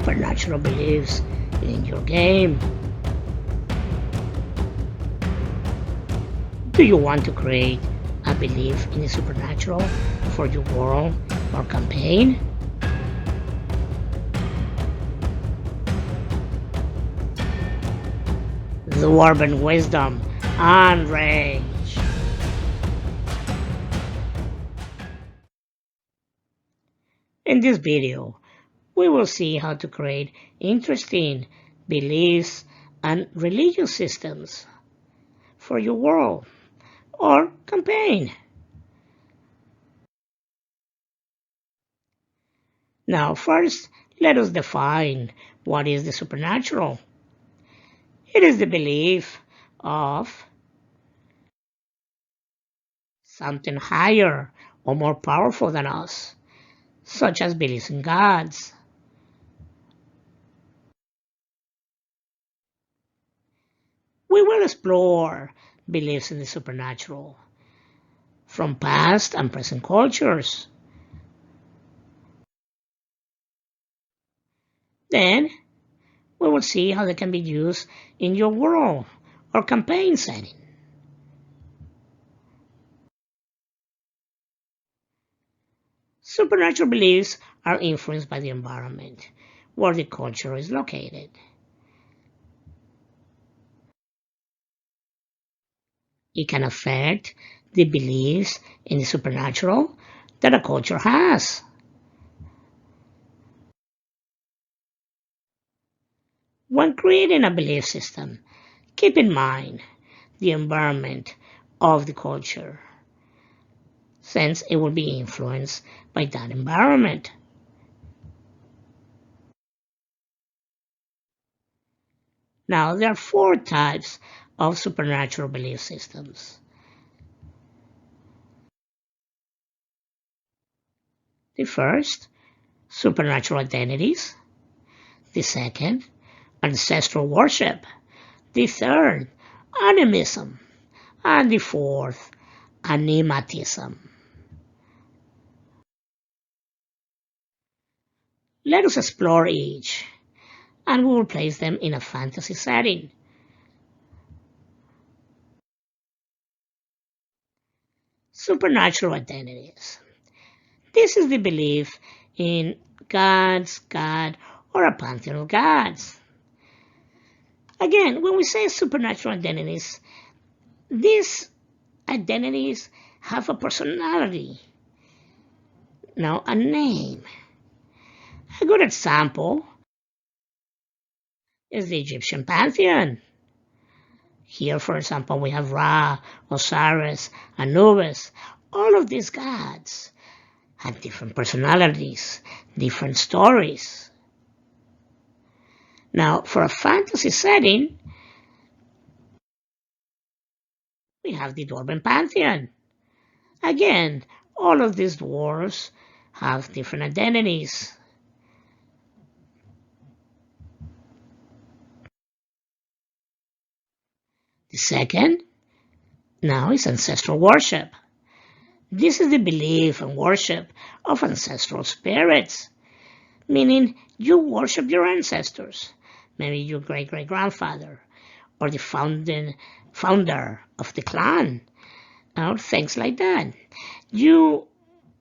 supernatural beliefs in your game. Do you want to create a belief in the supernatural for your world or campaign? The Dwarven Wisdom and Rage. In this video, we will see how to create interesting beliefs and religious systems for your world or campaign. Now, first, let us define what is the supernatural. It is the belief of something higher or more powerful than us, such as beliefs in gods. We will explore beliefs in the supernatural from past and present cultures. Then, we will see how they can be used in your world or campaign setting. Supernatural beliefs are influenced by the environment where the culture is located. It can affect the beliefs in the supernatural that a culture has. When creating a belief system, keep in mind the environment of the culture, since it will be influenced by that environment. Now, there are 4 types of supernatural belief systems. The first, supernatural identities. The second, ancestral worship. The third, animism. And the fourth, animatism. Let us explore each, and we will place them in a fantasy setting. Supernatural identities. This is the belief in gods, God, or a pantheon of gods. Again, when we say supernatural identities, these identities have a personality, now a name. A good example is the Egyptian pantheon. Here, for example, we have Ra, Osiris, Anubis. All of these gods had different personalities, different stories. Now, for a fantasy setting, we have the Dwarven Pantheon. Again, all of these dwarves have different identities. The second, now, is ancestral worship. This is the belief and worship of ancestral spirits, meaning you worship your ancestors, maybe your great-great-grandfather, or the founder of the clan, or things like that. You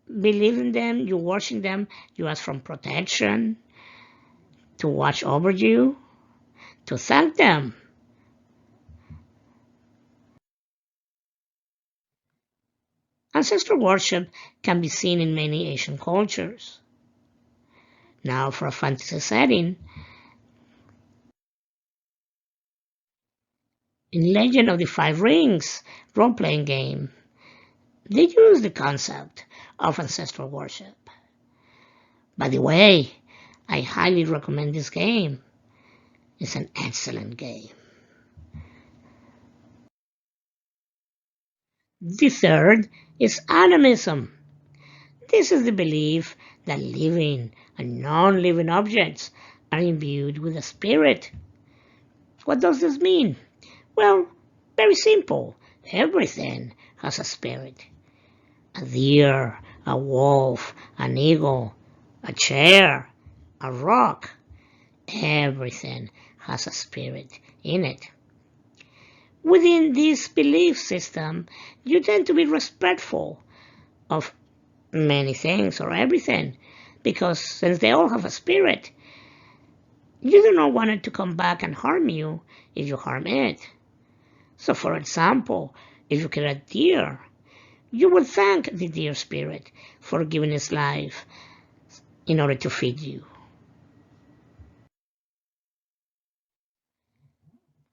believe in them, you worship them, you ask for protection, to watch over you, to thank them. Ancestral worship can be seen in many Asian cultures. Now, for a fantasy setting, in Legend of the Five Rings role-playing game, they use the concept of ancestral worship. By the way, I highly recommend this game. It's an excellent game. The third is animism. This is the belief that living and non-living objects are imbued with a spirit. What does this mean? Well, very simple. Everything has a spirit. A deer, a wolf, an eagle, a chair, a rock. Everything has a spirit in it. Within this belief system, you tend to be respectful of many things or everything, because since they all have a spirit, you do not want it to come back and harm you if you harm it. So for example, if you kill a deer, you will thank the deer spirit for giving its life in order to feed you.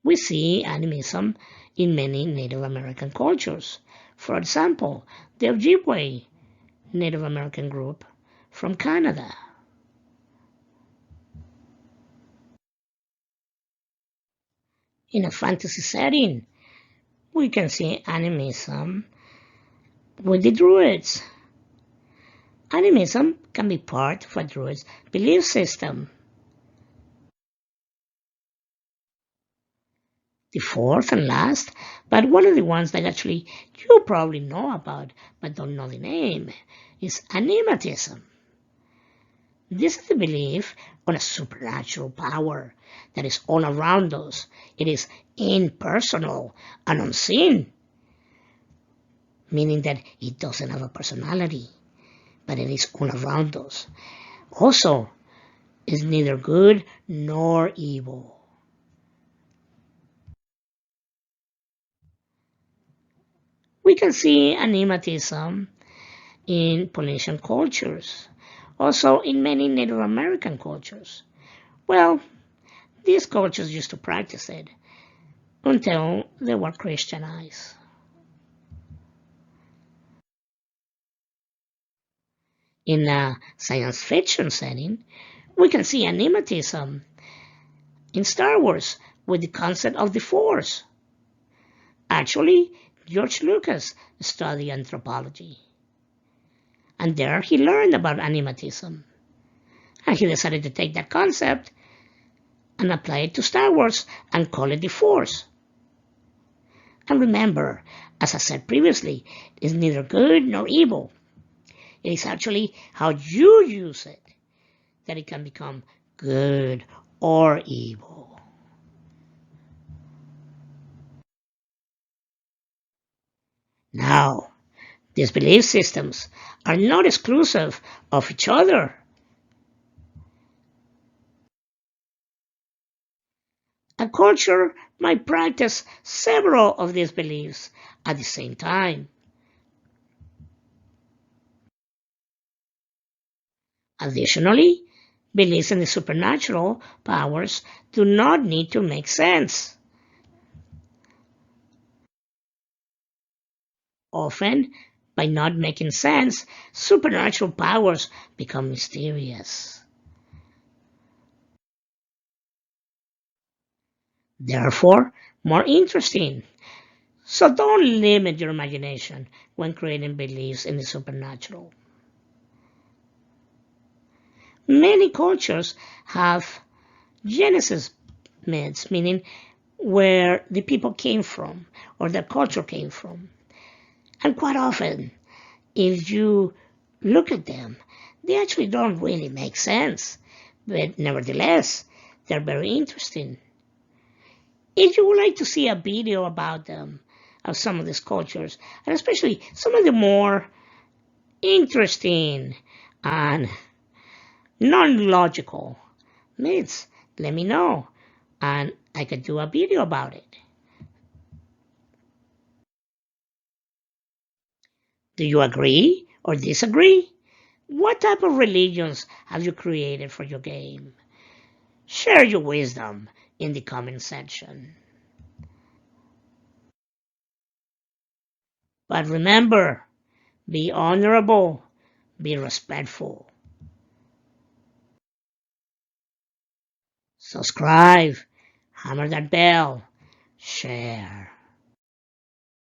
We see animism in many Native American cultures. For example, the Ojibwe Native American group from Canada. In a fantasy setting, we can see animism with the Druids. Animism can be part of a Druid's belief system. The fourth and last, but one of the ones that actually you probably know about but don't know the name, is animatism. This is the belief on a supernatural power that is all around us. It is impersonal and unseen, meaning that it doesn't have a personality, but it is all around us. Also, is neither good nor evil. We can see animatism in Polynesian cultures, also in many Native American cultures. Well, these cultures used to practice it until they were Christianized. In a science fiction setting, we can see animatism in Star Wars with the concept of the Force. Actually, George Lucas studied anthropology, and there he learned about animatism. And he decided to take that concept and apply it to Star Wars and call it the Force. And remember, as I said previously, it is neither good nor evil. It is actually how you use it that it can become good or evil. Now, these belief systems are not exclusive of each other. A culture might practice several of these beliefs at the same time. Additionally, beliefs in the supernatural powers do not need to make sense. Often, by not making sense, supernatural powers become mysterious. Therefore, more interesting. So don't limit your imagination when creating beliefs in the supernatural. Many cultures have Genesis myths, meaning where the people came from or the culture came from. And quite often, if you look at them, they actually don't really make sense. But nevertheless, they're very interesting. If you would like to see a video about them, of some of these cultures, and especially some of the more interesting and non-logical myths, let me know, and I could do a video about it. Do you agree or disagree? What type of religions have you created for your game? Share your wisdom in the comment section. But remember, be honorable, be respectful. Subscribe, hammer that bell, share.